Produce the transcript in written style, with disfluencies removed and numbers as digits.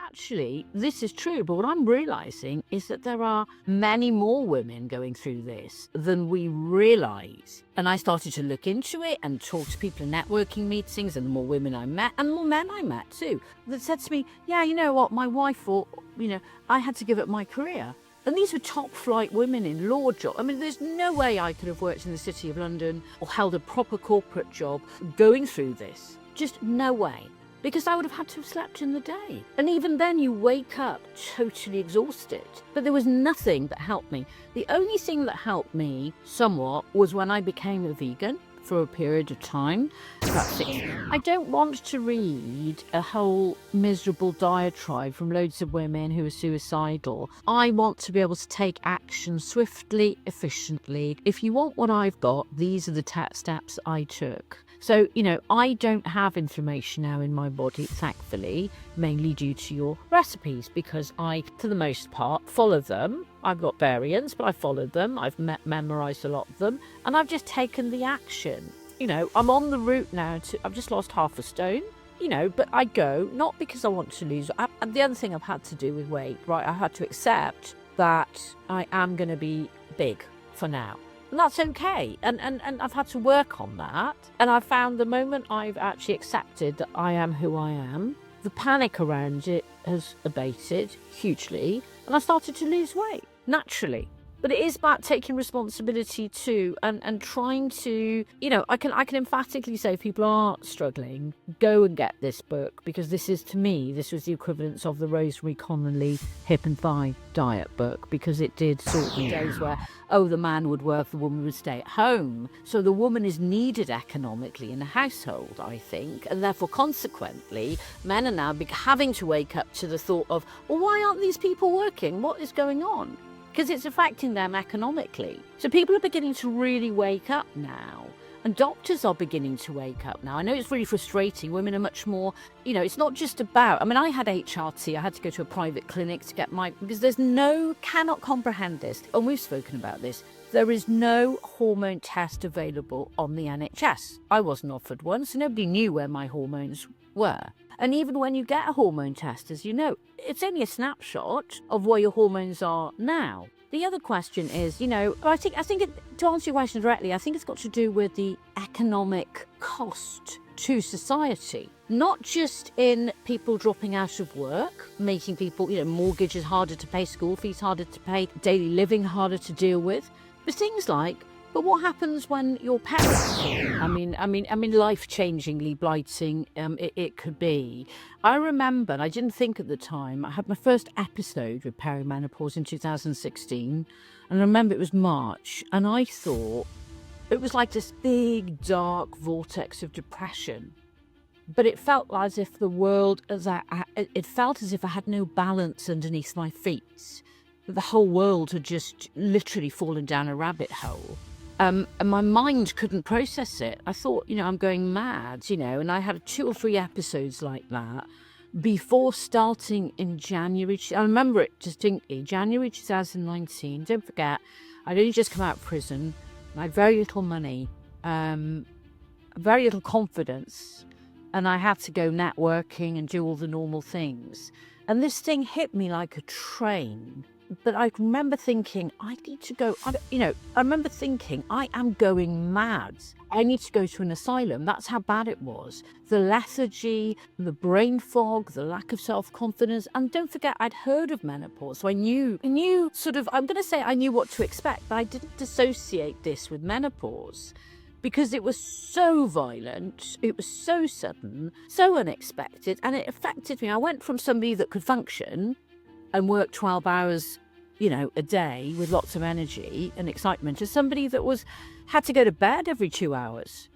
actually, this is true, but what I'm realizing is that there are many more women going through this than we realize. And I started to look into it and talk to people in networking meetings, and the more women I met, and the more men I met too, that said to me, yeah, you know what, my wife thought, I had to give up my career. And these were top flight women in law jobs. I mean, there's no way I could have worked in the City of London or held a proper corporate job going through this. Just no way. Because I would have had to have slept in the day. And even then you wake up totally exhausted. But there was nothing that helped me. The only thing that helped me somewhat was when I became a vegan for a period of time. That's it. I don't want to read a whole miserable diatribe from loads of women who are suicidal. I want to be able to take action swiftly, efficiently. If you want what I've got, these are the steps I took. So, I don't have inflammation now in my body, thankfully, mainly due to your recipes, because I, for the most part, follow them. I've got variants, but I followed them. I've memorized a lot of them, and I've just taken the action. I'm on the route now I've just lost half a stone, but I go, not because I want to lose. And the other thing I've had to do with weight, right, I had to accept that I am going to be big for now. And that's okay. And I've had to work on that. And I found the moment I've actually accepted that I am who I am, the panic around it has abated hugely. And I started to lose weight naturally. But it is about taking responsibility too, and trying to, I can emphatically say if people are struggling, go and get this book, because this was the equivalent of the Rosemary Conley hip and thigh diet book, because it did sort me days where, the man would work, the woman would stay at home. So the woman is needed economically in a household, I think, and therefore consequently, men are now having to wake up to the thought of, well, why aren't these people working? What is going on? Because it's affecting them economically. So people are beginning to really wake up now. And doctors are beginning to wake up now. I know it's really frustrating. Women are much more, it's not just about, I had HRT. I had to go to a private clinic to get because cannot comprehend this. And we've spoken about this. There is no hormone test available on the NHS. I wasn't offered one, so nobody knew where my hormones were. And even when you get a hormone test, as you know, it's only a snapshot of where your hormones are now. The other question is, I think to answer your question directly, I think it's got to do with the economic cost to society, not just in people dropping out of work, making people, mortgages harder to pay, school fees harder to pay, daily living harder to deal with, but things like, but what happens when your parents fall? I mean, life-changingly blighting it could be. I remember, and I didn't think at the time, I had my first episode with perimenopause in 2016, and I remember it was March, and I thought it was like this big, dark vortex of depression. But it felt as if the world, it felt as if I had no balance underneath my feet. The whole world had just literally fallen down a rabbit hole. And my mind couldn't process it. I thought, I'm going mad, and I had 2 or 3 episodes like that before starting in January. I remember it distinctly, January 2019. Don't forget, I'd only just come out of prison. I had very little money, very little confidence, and I had to go networking and do all the normal things. And this thing hit me like a train. But I remember thinking, I need to go, I remember thinking, I am going mad. I need to go to an asylum. That's how bad it was. The lethargy, the brain fog, the lack of self-confidence. And don't forget, I'd heard of menopause. So I knew I'm going to say I knew what to expect, but I didn't dissociate this with menopause because it was so violent, it was so sudden, so unexpected, and it affected me. I went from somebody that could function and work 12 hours, a day with lots of energy and excitement, to somebody that had to go to bed every 2 hours.